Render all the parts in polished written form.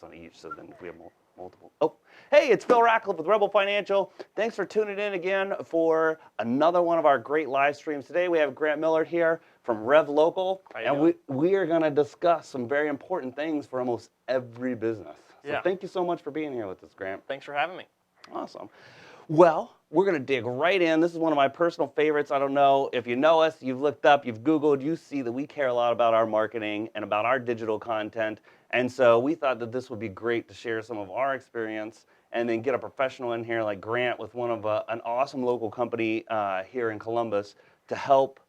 on each, so then if we have multiple. Oh, hey, it's Phil Ratcliffe with Rebel Financial. Thanks for tuning in again for another one of our great live streams. Today we have Grant Millard here from RevLocal, and we are going to discuss some very important things for almost every business. So thank you so much for being here with us, Grant. Thanks for having me. Awesome. Well, we're going to dig right in. This is one of my personal favorites. I don't know if you know us, you've looked up, you've Googled, you see that we care a lot about our marketing and about our digital content. And so we thought that this would be great to share some of our experience and then get a professional in here like Grant with one of an awesome local company here in Columbus to help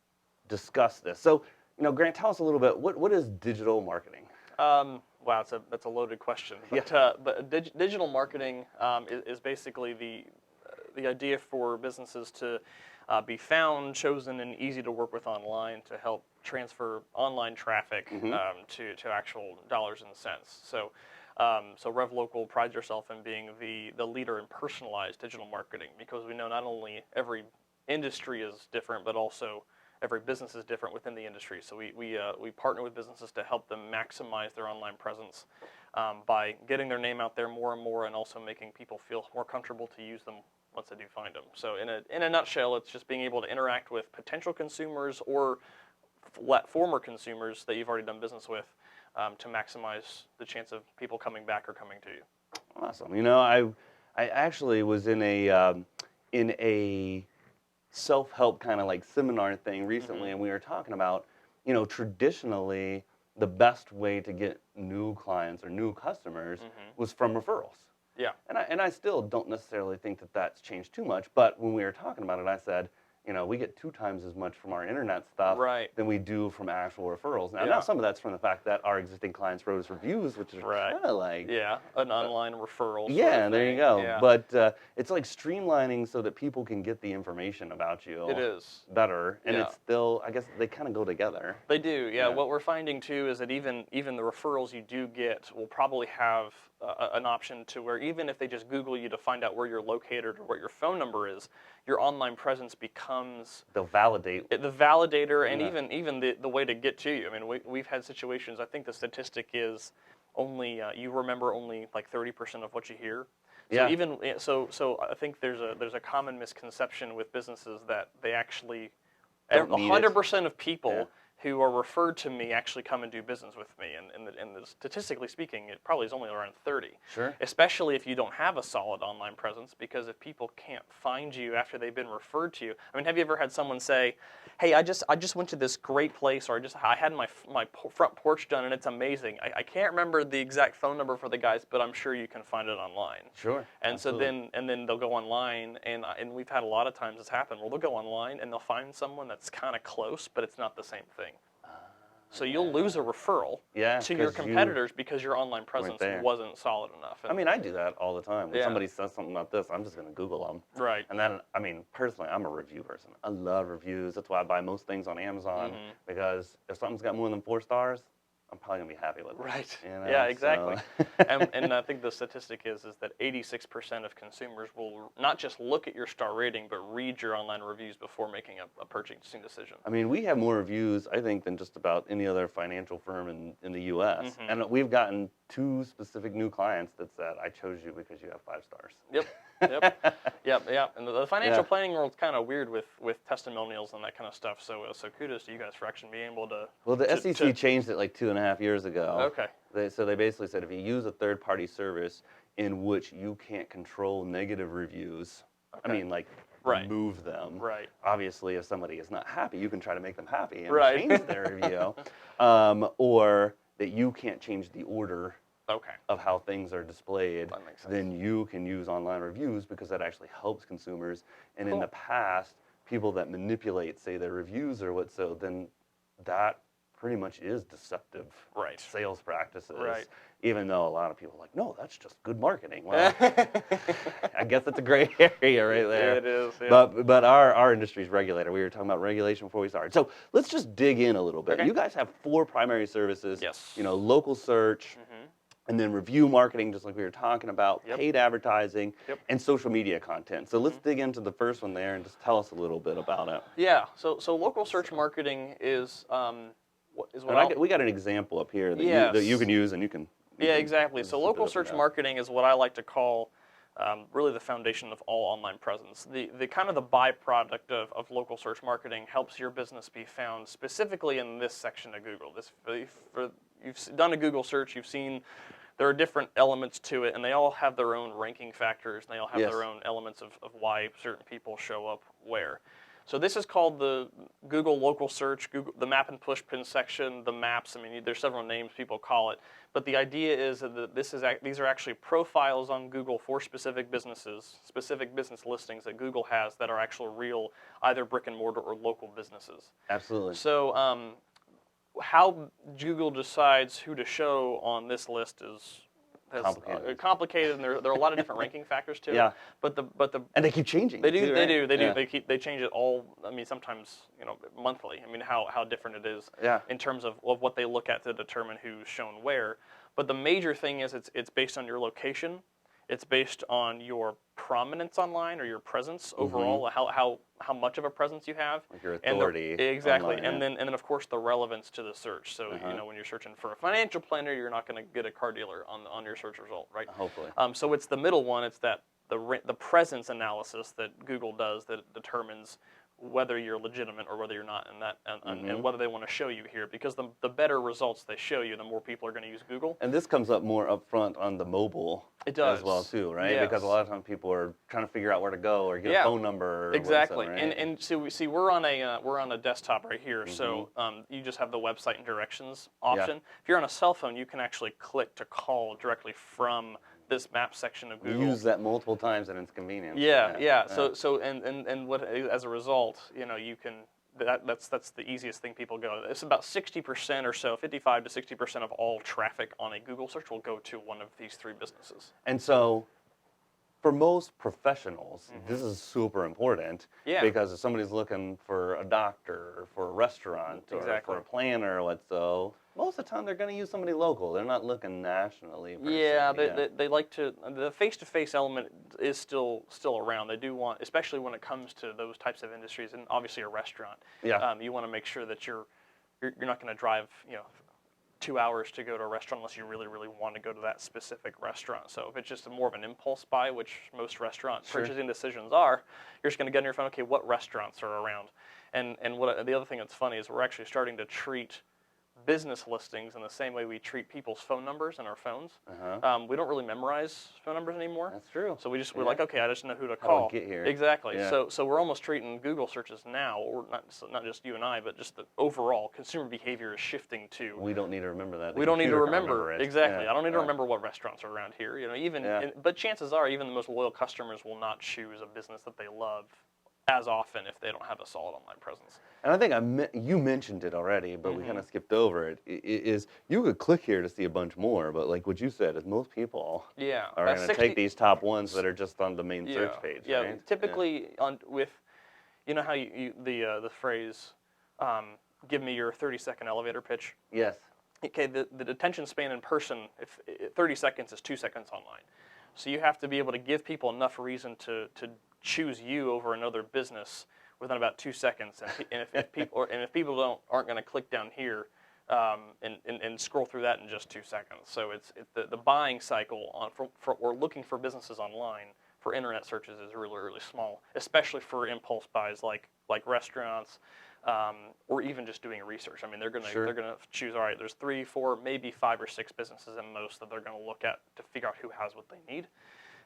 discuss this. So, Grant, tell us a little bit, what is digital marketing? Wow, that's a loaded question. But digital marketing is basically the idea for businesses to be found, chosen, and easy to work with online to help transfer online traffic to actual dollars and cents. So RevLocal prides yourself in being the leader in personalized digital marketing, because we know not only every industry is different, but also every business is different within the industry. So we partner with businesses to help them maximize their online presence by getting their name out there more and more, and also making people feel more comfortable to use them once they do find them. So in a nutshell, it's just being able to interact with potential consumers or former consumers that you've already done business with to maximize the chance of people coming back or coming to you. Awesome. I actually was in a self-help kind of like seminar thing recently, and we were talking about, traditionally the best way to get new clients or new customers was from referrals. Yeah. And I still don't necessarily think that that's changed too much, but when we were talking about it, I said, we get 2 times as much from our internet stuff than we do from actual referrals. Now some of that's from the fact that our existing clients wrote us reviews, which is kind of like... Yeah, an online referral. Yeah, there you go. Yeah. But it's like streamlining so that people can get the information about you. It is. Better. And it's still, I guess they kind of go together. They do, yeah. What we're finding, too, is that even the referrals you do get will probably have an option to where even if they just Google you to find out where you're located or what your phone number is, your online presence becomes the validator, and even the way to get to you. I mean, we've had situations. I think the statistic is only you remember only like 30% of what you hear. So so I think there's a common misconception with businesses that they actually 100% of people who are referred to me actually come and do business with me, and statistically speaking, it probably is only around 30. Sure. Especially if you don't have a solid online presence, because if people can't find you after they've been referred to you. I mean, have you ever had someone say, "Hey, I just went to this great place," or I had my front porch done and it's amazing. I can't remember the exact phone number for the guys, but I'm sure you can find it online. Sure. And absolutely. so then they'll go online, and we've had a lot of times this happen. Well, they'll go online and they'll find someone that's kind of close, but it's not the same thing. So you'll lose a referral to your competitors because your online presence wasn't solid enough. And I do that all the time. When somebody says something about this, I'm just going to Google them. Right. And then, personally, I'm a review person. I love reviews. That's why I buy most things on Amazon, because if something's got more than 4 stars, I'm probably going to be happy with it. Right. Yeah, exactly. So. and I think the statistic is that 86% of consumers will not just look at your star rating, but read your online reviews before making a purchasing decision. We have more reviews, I think, than just about any other financial firm in the U.S. And we've gotten 2 specific new clients that said, "I chose you because you have 5 stars." Yep. Yep. And the financial planning world's kind of weird with testimonials and that kind of stuff. So kudos to you guys for actually being able to. Well, the SEC changed it like 2.5 years ago. Okay. They basically said if you use a third-party service in which you can't control negative reviews, remove them. Right. Obviously, if somebody is not happy, you can try to make them happy and right. change their review, or that you can't change the order. Of how things are displayed, then you can use online reviews because that actually helps consumers. And in the past, people that manipulate, say, their reviews or then that pretty much is deceptive sales practices. Right. Even though a lot of people are like, no, that's just good marketing. Well, I guess it's a gray area right there. Yeah, it is. Yeah. But our industry is regulated. We were talking about regulation before we started. So let's just dig in a little bit. Okay. You guys have 4 primary services. Yes. Local search. And then review marketing, just like we were talking about, paid advertising, and social media content. So let's dig into the first one there and just tell us a little bit about it. Yeah. So local search marketing is we got an example up here that you can use, and you can Yeah, exactly. Just So zip it local up and search down. marketing is what I like to call really the foundation of all online presence. The kind of the byproduct of local search marketing helps your business be found specifically in this section of Google. You've done a Google search, you've seen there are different elements to it, and they all have their own ranking factors, and they all have Yes. their own elements of why certain people show up where. So this is called the Google local search, Google, the map and push pin section, the maps. I mean, there's several names people call it, but the idea is that these are actually profiles on Google for specific businesses, specific business listings that Google has that are actual real, either brick and mortar or local businesses. Absolutely. So how Google decides who to show on this list is complicated, and there are a lot of different ranking factors to it. But the and they keep changing. They do. Too, They right? do. They do. They change it all. I mean, sometimes monthly. I mean, how different it is in terms of what they look at to determine who's shown where. But the major thing is it's based on your location. It's based on your prominence online or your presence overall, how much of a presence you have, like your authority. Exactly, online, and then of course the relevance to the search. So when you're searching for a financial planner, you're not going to get a car dealer on your search result, right? Hopefully. So it's the middle one. It's that the presence analysis that Google does that determines whether you're legitimate or whether you're not, and whether they want to show you here. Because the better results they show you, the more people are going to use Google. And this comes up more up front on the mobile as well too, right? Yes. Because a lot of times people are trying to figure out where to go or get a phone number. Or Exactly. Right? And so we see we're on a desktop right here. So you just have the website and directions option. If you're on a cell phone, you can actually click to call directly from this map section of Google. Use that multiple times and it's convenient. Yeah. So what as a result, you can that's the easiest thing people go. It's about 60% or so, 55 to 60% of all traffic on a Google search will go to one of these three businesses. And so for most professionals, this is super important because if somebody's looking for a doctor or for a restaurant or for a planner, most of the time they're going to use somebody local. They're not looking nationally. They like to. The face-to-face element is still around. They do want, especially when it comes to those types of industries, and obviously a restaurant. You want to make sure that you're not going to drive 2 hours to go to a restaurant unless you really, really want to go to that specific restaurant. So if it's just more of an impulse buy, which most restaurant purchasing decisions are, you're just going to get on your phone, okay, what restaurants are around? And the other thing that's funny is we're actually starting to treat business listings in the same way we treat people's phone numbers in our phones. We don't really memorize phone numbers anymore. That's true. So we're like, okay, I just know who to call. How do I get here? Exactly. So we're almost treating Google searches now, or not just you and I, but just the overall consumer behavior is shifting to. We don't need to remember that. We don't need to remember it. Exactly. I don't need to remember what restaurants are around here. But chances are, even the most loyal customers will not choose a business that they love as often if they don't have a solid online presence. And I think you mentioned it already, but we kind of skipped over it. Is you could click here to see a bunch more, but like what you said, is most people are going to take these top ones that are just on the main search page. Right? Typically how the phrase, "Give me your 30-second elevator pitch." Yes. Okay, the attention span in person, if 30 seconds is 2 seconds online, so you have to be able to give people enough reason to choose you over another business within about 2 seconds, and if people aren't going to click down here and scroll through that in just 2 seconds. So it's the buying cycle or looking for businesses online for internet searches is really, really small, especially for impulse buys like restaurants or even just doing research. I mean, they're gonna choose. All right, there's 3, 4, maybe 5 or 6 businesses at most that they're going to look at to figure out who has what they need.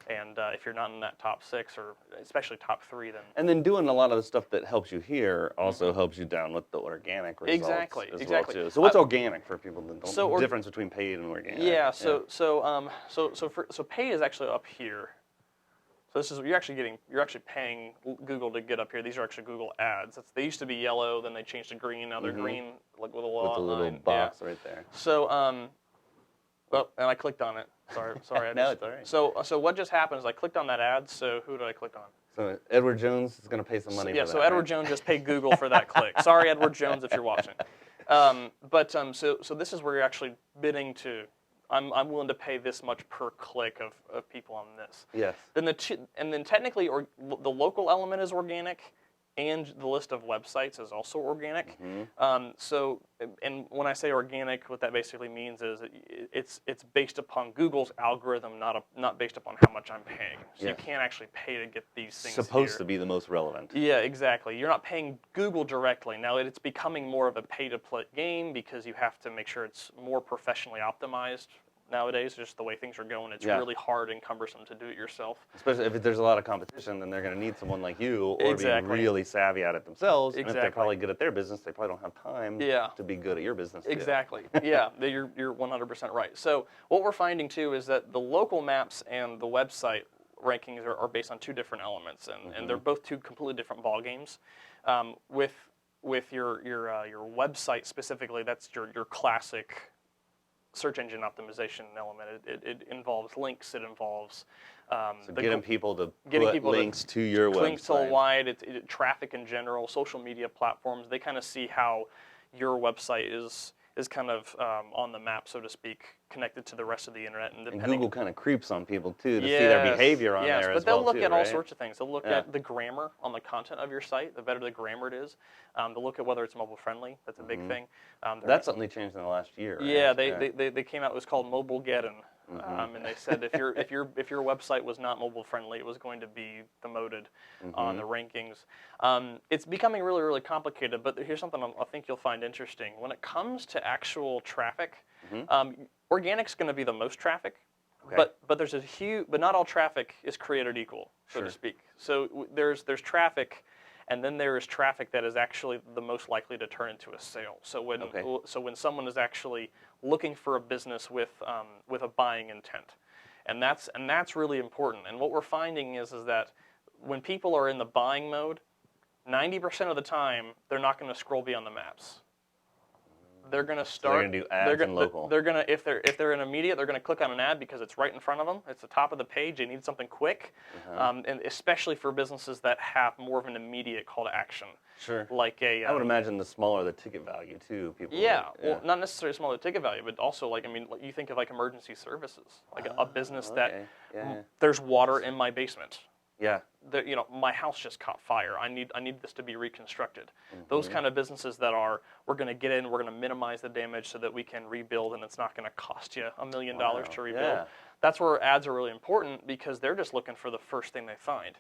And if you're not in that top 6 or especially top 3, then... And then doing a lot of the stuff that helps you here also helps you down with the organic results Exactly. well too. So what's organic for people that don't know the difference between paid and organic? Yeah, so paid is actually up here. So you're actually paying Google to get up here. These are actually Google ads. They used to be yellow, then they changed to green. Now they're green, like with a little box right there. So and I clicked on it. Sorry. No, it's all right. So what just happened is I clicked on that ad. So who did I click on? So Edward Jones is going to pay some money for that. So Edward Jones just paid Google for that click. Sorry, Edward Jones, if you're watching. So this is where you're actually bidding to. I'm willing to pay this much per click of people on this. Yes. Then technically, the local element is organic, and the list of websites is also organic. So, and when I say organic, what that basically means is it's based upon Google's algorithm, not based upon how much I'm paying. So you can't actually pay to get these things Supposed to be the most relevant. Yeah, exactly. You're not paying Google directly. Now it's becoming more of a pay-to-play game because you have to make sure it's more professionally optimized. Nowadays, just the way things are going, it's really hard and cumbersome to do it yourself. Especially if there's a lot of competition, then they're going to need someone like you, or be really savvy at it themselves. And if they're probably good at their business, they probably don't have time to be good at your business. Exactly. Yeah, you're 100% right. So what we're finding too is that the local maps and the website rankings are based on two different elements, and they're both two completely different ball games. With your website specifically, that's your classic search engine optimization element. It involves links. It involves getting people to put links to your website. Links to wide, traffic in general, social media platforms. They kind of see how your website is kind of on the map, so to speak, connected to the rest of the internet. And Google kind of creeps on people too to see their behavior on there as well. But they'll look at all sorts of things. They'll look at the grammar on the content of your site. The better the grammar it is, they'll look at whether it's mobile friendly. That's a big thing. That's something they changed in the last year. Right? Yeah, they came out. It was called Mobile-geddon. And they said if your website was not mobile friendly, it was going to be demoted on the rankings. It's becoming really, really complicated. But here's something I think you'll find interesting. When it comes to actual traffic, organic's going to be the most traffic. But there's but not all traffic is created equal, so to speak. So there's traffic. And then there is traffic that is actually the most likely to turn into a sale. So when someone is actually looking for a business with a buying intent, and that's really important. And what we're finding is that when people are in the buying mode, 90% of the time they're not going to scroll beyond the maps. They're going to start. They're going to do ads and local. They're going to if they're in immediate, they're going to click on an ad because it's right in front of them. It's the top of the page. They need something quick, and especially for businesses that have more of an immediate call to action. Sure. Like I would imagine the smaller the ticket value too. People. Well, not necessarily smaller the ticket value, but also you think of like emergency services, like a business that there's water in my basement. Yeah. My house just caught fire. I need this to be reconstructed. Those kind of businesses that we're going to get in, we're going to minimize the damage so that we can rebuild, and it's not going to cost you $1 million to rebuild. Yeah. That's where ads are really important because they're just looking for the first thing they find.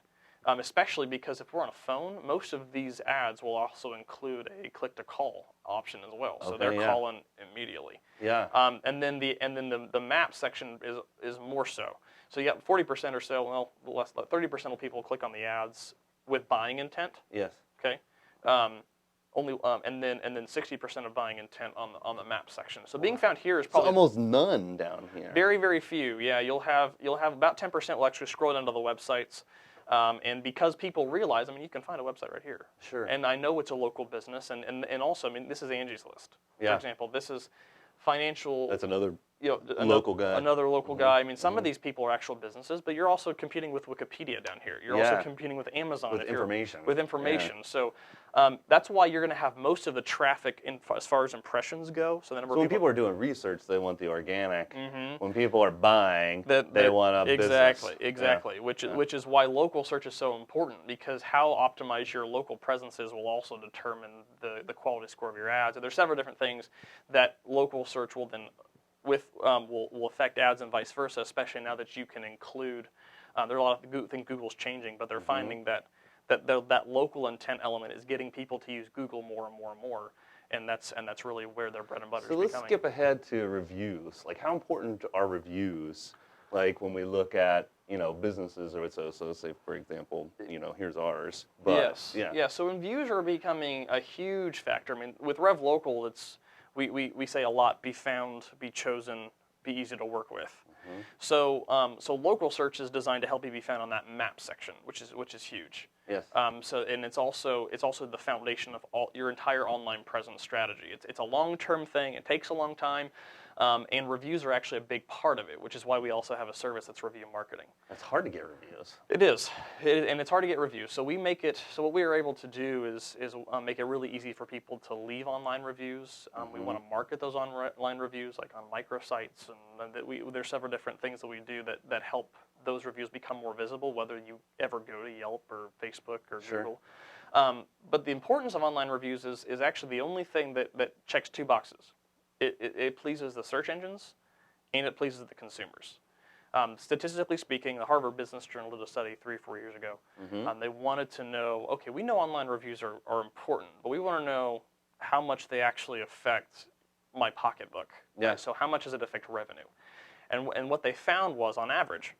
Especially because if we're on a phone, most of these ads will also include a click-to-call option as well. So they're calling immediately. Yeah. And then the map section is more so. So you got 40% or so, well, less 30% of people click on the ads with buying intent. Yes. Okay. And then 60% of buying intent on the map section. So being found here is probably almost none down here. Very, very few. Yeah, you'll have about 10% will actually scroll down to the websites. And because people realize, you can find a website right here. Sure. And I know it's a local business, and also, this is Angie's List. Yeah. For example, this is financial. That's another local guy. Another local guy. Some of these people are actual businesses, but you're also competing with Wikipedia down here. You're also competing with Amazon. With information. With information. Yeah. So that's why you're going to have most of the traffic as far as impressions go. So when people are doing research, they want the organic. When people are buying, they want a business. Exactly. Yeah. Which is why local search is so important, because how optimized your local presence is will also determine the quality score of your ads. And there's several different things that local search will then will affect ads and vice versa, especially now that you can include. There are a lot of things Google's changing, but they're finding that local intent element is getting people to use Google more and more and more, and that's really where their bread and butter is becoming. So let's skip ahead to reviews. Like, how important are reviews? Like when we look at businesses, or so say for example, here's ours. But, yes. So reviews are becoming a huge factor. With RevLocal, it's we say a lot: be found, be chosen, be easy to work with. So local search is designed to help you be found on that map section, which is huge. Yes. And it's also the foundation of all your entire online presence strategy. It's a long-term thing. It takes a long time. And reviews are actually a big part of it, which is why we also have a service that's review marketing. It's hard to get reviews. It is, and it's hard to get reviews. So we make it. So what we are able to do is make it really easy for people to leave online reviews. We want to market those online reviews, like on microsites, and there's several different things that we do that help those reviews become more visible, whether you ever go to Yelp or Facebook or Google. But the importance of online reviews is actually the only thing that checks two boxes. It pleases the search engines, and it pleases the consumers. Statistically speaking, the Harvard Business Journal did a study 3 or 4 years ago. They wanted to know, okay, we know online reviews are important, but we want to know how much they actually affect my pocketbook. Yeah. Right? So how much does it affect revenue? And what they found was, on average,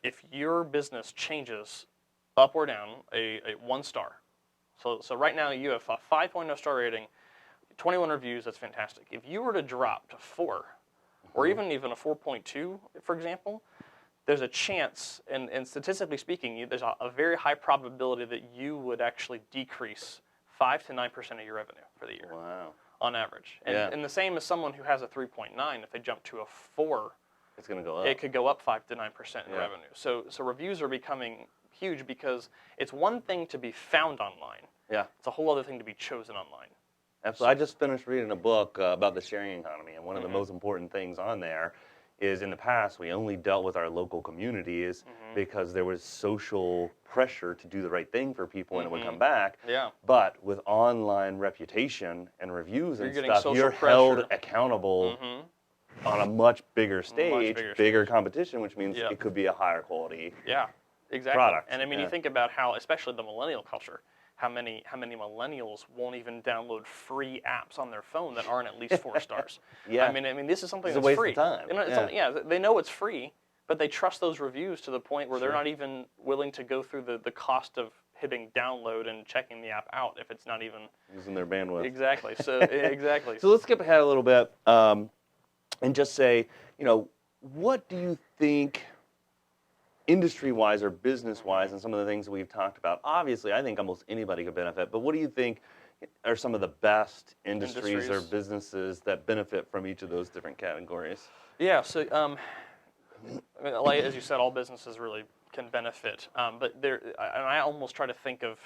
if your business changes up or down a 1 star, so right now you have a 5.0 star rating, 21 reviews, that's fantastic. If you were to drop to 4, or even a 4.2, for example, there's a chance, and statistically speaking, there's a very high probability that you would actually decrease 5 to 9% of your revenue for the year. Wow. On average. And the same as someone who has a 3.9, if they jump to a 4, it's going to go up. It could go up 5 to 9% in revenue. So reviews are becoming huge because it's one thing to be found online. Yeah. It's a whole other thing to be chosen online. Absolutely. I just finished reading a book about the sharing economy, and one of the most important things on there is, in the past, we only dealt with our local communities because there was social pressure to do the right thing for people and it would come back. Yeah. But with online reputation and reviews and getting stuff, social you're pressure. held accountable on a much bigger stage, bigger competition, which means it could be a higher quality product. And I mean, you think about how, especially the millennial culture, how many millennials won't even download free apps on their phone that aren't at least 4 stars. Yeah. I mean, this is something it's that's a waste free. Of time. They know it's free, but they trust those reviews to the point where they're not even willing to go through the cost of hitting download and checking the app out if it's not even using their bandwidth. Exactly. So exactly. So let's skip ahead a little bit and just say, what do you think, industry-wise or business-wise, and some of the things that we've talked about? Obviously, I think almost anybody could benefit, but what do you think are some of the best industries or businesses that benefit from each of those different categories? Yeah, so like, as you said, all businesses really can benefit, but I almost try to think of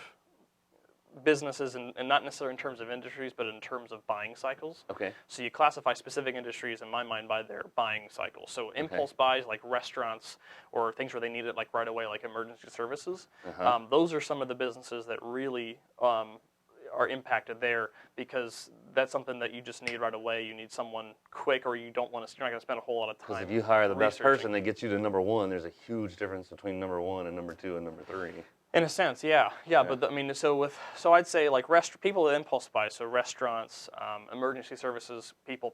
businesses, and not necessarily in terms of industries, but in terms of buying cycles. Okay. So you classify specific industries, in my mind, by their buying cycle. So impulse buys, like restaurants, or things where they need it like right away, like emergency services. Those are some of the businesses that really are impacted there, because that's something that you just need right away. You need someone quick, or you're not going to spend a whole lot of time. Because if you hire the best person that gets you to number 1, there's a huge difference between number 1 and number 2 and number 3. In a sense, yeah. But I mean, so I'd say like people that impulse buy, so restaurants, emergency services, people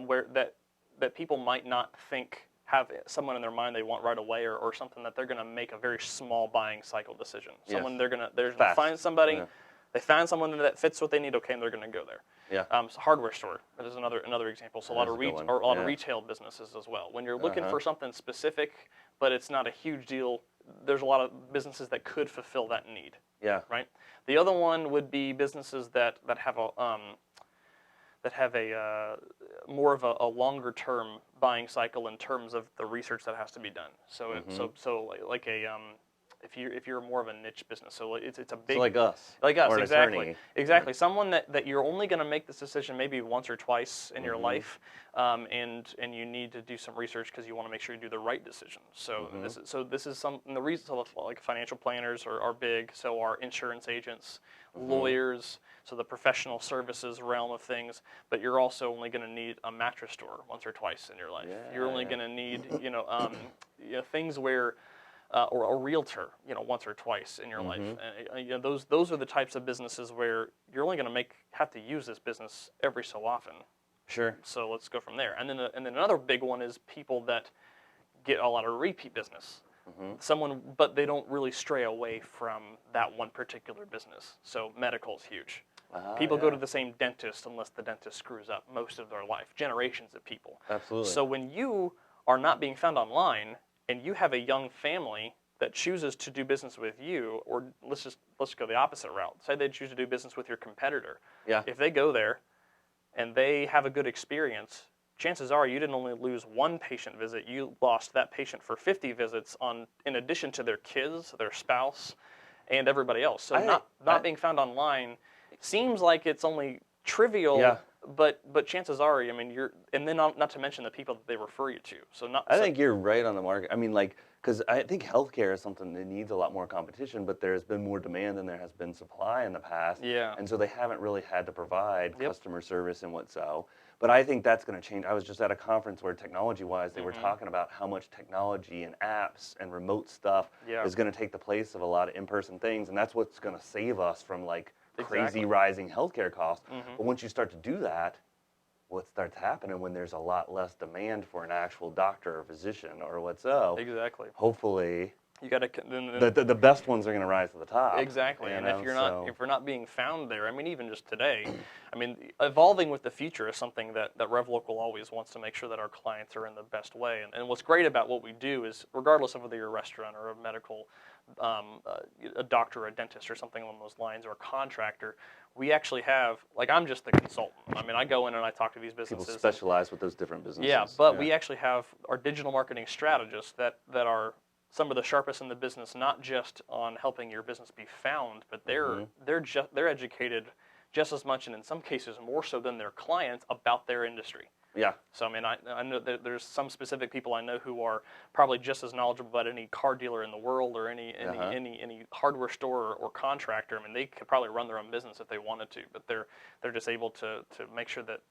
where that people might not think have someone in their mind they want right away, or something that they're going to make a very small buying cycle decision. Someone they're going to find somebody. Yeah. They find someone that fits what they need, okay, and they're going to go there. Yeah. So hardware store, that is another example. So a lot of retail businesses as well. When you're looking for something specific, but it's not a huge deal, there's a lot of businesses that could fulfill that need. Yeah. Right. The other one would be businesses that have a more of a longer term buying cycle in terms of the research that has to be done. So like if you're more of a niche business, so it's a big, so like us, or exactly, someone that you're only going to make this decision maybe once or twice in your life, and you need to do some research because you want to make sure you do the right decision. So this is the reason, like financial planners are big. So are insurance agents, lawyers. So the professional services realm of things, but you're also only going to need a mattress store once or twice in your life. You're only going to need things where. Or a realtor, once or twice in your life. And, those are the types of businesses where you're only going to have to use this business every so often. Sure. So let's go from there. And then another big one is people that get a lot of repeat business. But they don't really stray away from that one particular business. So medical is huge. People go to the same dentist unless the dentist screws up most of their life. Generations of people. Absolutely. So when you are not being found online, and you have a young family that chooses to do business with you, or let's go the opposite route. Say they choose to do business with your competitor. Yeah. If they go there and they have a good experience, chances are you didn't only lose one patient visit, you lost that patient for 50 visits in addition to their kids, their spouse, and everybody else. So not being found online seems like it's only trivial. Yeah. But chances are, I mean, and then not to mention the people that they refer you to. I think you're right on the market. I mean, like, Because I think healthcare is something that needs a lot more competition, but there's been more demand than there has been supply in the past. Yeah. And so they haven't really had to provide Yep. customer service and what so. But I think that's going to change. I was just at a conference where technology-wise, they were talking about how much technology and apps and remote stuff Yeah. is going to take the place of a lot of in-person things, and that's what's going to save us from like crazy Exactly. rising healthcare costs. But once you start to do that, what starts happening when there's a lot less demand for an actual doctor or physician or what so? Exactly. Hopefully, You got to the best ones are going to rise to the top. exactly. you And know, if you're so- not being found there, I mean, even just today, I mean, evolving with the future is something that RevLocal always wants to make sure that our clients are in the best way. And what's great about what we do is, regardless of whether you're a restaurant or a medical, a doctor, or a dentist, or something along those lines, or a contractor, we actually have, like, I'm just the consultant. I mean, I go in and I talk to these businesses. People specialize with those different businesses. Yeah, but we actually have our digital marketing strategists that are some of the sharpest in the business, not just on helping your business be found, but they're educated just as much, and in some cases more so than their clients, about their industry. Yeah. So I mean, I know that there's some specific people I know who are probably just as knowledgeable about any car dealer in the world, or any hardware store or contractor. I mean, they could probably run their own business if they wanted to, but they're just able to make sure that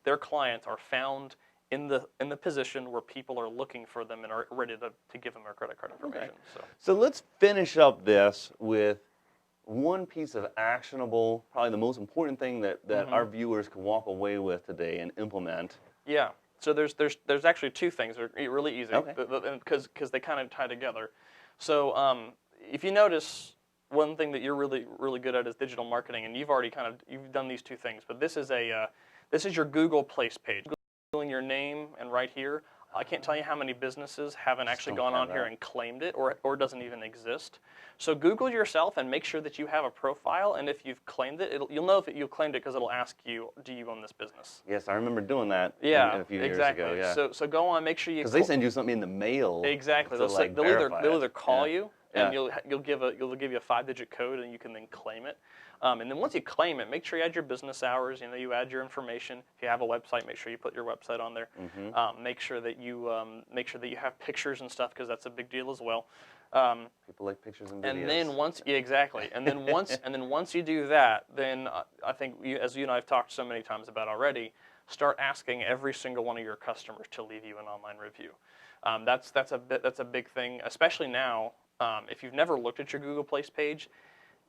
their clients are found in the position where people are looking for them and are ready to give them their credit card information. Okay. So let's finish up this with one piece of actionable, probably the most important thing that our viewers can walk away with today and implement. Yeah. So there's actually two things. They're really easy, Okay. because they kind of tie together. So if you notice, one thing that you're really good at is digital marketing, and you've done these two things. But this is your Google place page. Googling your name, and right here, I can't tell you how many businesses haven't actually gone on here and claimed it, or doesn't even exist. So Google yourself and make sure that you have a profile, and if you've claimed it, you'll know if you claimed it because it'll ask you, do you own this business? Yes, I remember doing that Yeah, a few exactly. years ago. Yeah. So go on, make sure you, Because they send you something in the mail. exactly. To, They'll either call you, and Yeah. you'll give you a 5-digit code, and you can then claim it. And then once you claim it, make sure you add your business hours. You add your information. If you have a website, make sure you put your website on there. Make sure that you have pictures and stuff, because that's a big deal as well. People like pictures and videos. And then once you do that, then I think as you and I have talked so many times about already, start asking every single one of your customers to leave you an online review. That's a big thing, especially now. If you've never looked at your Google Place page.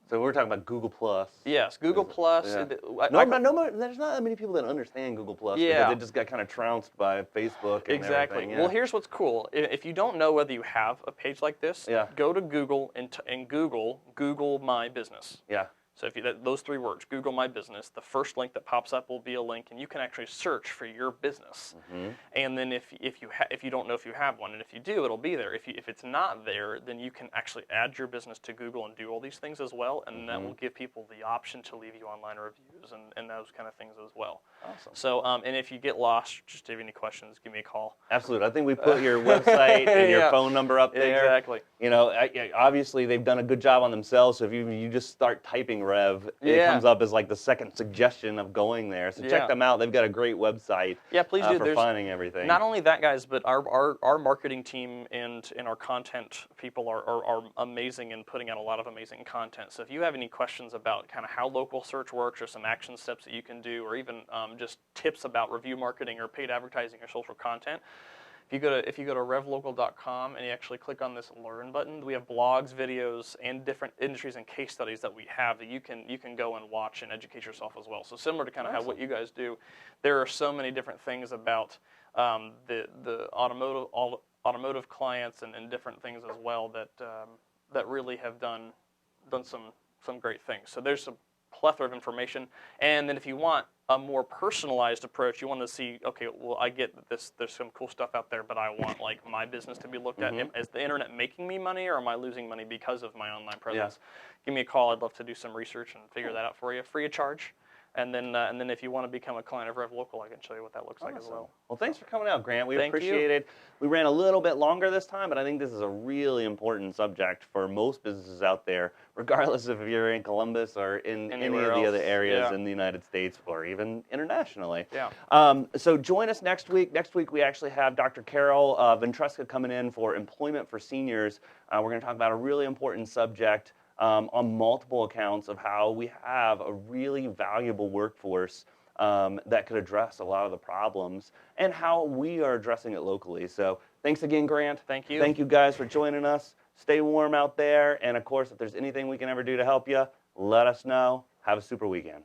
So we're talking about Google Plus. Yes, Google Plus. Yeah. There's not that many people that understand Google Plus. Yeah. Because it just got kind of trounced by Facebook and Exactly. everything. Yeah. Well, here's what's cool. If you don't know whether you have a page like this, go to Google and Google My Business. Yeah. So if those 3 words, Google My Business, the first link that pops up will be a link, and you can actually search for your business. And then if you don't know if you have one, and if you do, it'll be there. If it's not there, then you can actually add your business to Google and do all these things as well, and that will give people the option to leave you online reviews and those kind of things as well. Awesome. So and if you get lost, just if you have any questions, give me a call. Absolutely. I think we put your website and your phone number up there. Exactly. Obviously they've done a good job on themselves. So if you just start typing Rev, it comes up as like the second suggestion of going there. So check them out. They've got a great website. Yeah, please do. For finding everything. Not only that, guys, but our marketing team and our content people are amazing in putting out a lot of amazing content. So if you have any questions about kind of how local search works, or some action steps that you can do, or even just tips about review marketing or paid advertising or social content, if you go to RevLocal.com and you actually click on this Learn button, we have blogs, videos, and different industries and case studies that we have that you can go and watch and educate yourself as well. So similar to kind of how what you guys do, there are so many different things about the automotive clients and different things as well that really have done some great things. So there's a plethora of information, and then if you want a more personalized approach, you want to see, okay, well, I get this, there's some cool stuff out there, but I want like my business to be looked at. Is the internet making me money, or am I losing money because of my online presence? Give me a call. I'd love to do some research and figure that out for you, free of charge. And then if you want to become a client of RevLocal, I can show you what that looks like as Awesome. well. Well, thanks for coming out, Grant. We Thank you. appreciate it. We ran a little bit longer this time, but I think this is a really important subject for most businesses out there, regardless if you're in Columbus or in any of Anywhere the else. other areas Yeah. in the United States or even internationally. Yeah. So join us next week. Next week we actually have Dr. Carol Ventresca coming in for Employment for Seniors. We're going to talk about a really important subject on multiple accounts of how we have a really valuable workforce that could address a lot of the problems and how we are addressing it locally. So thanks again, Grant. Thank you. Thank you guys for joining us. Stay warm out there. And of course, if there's anything we can ever do to help you, let us know. Have a super weekend.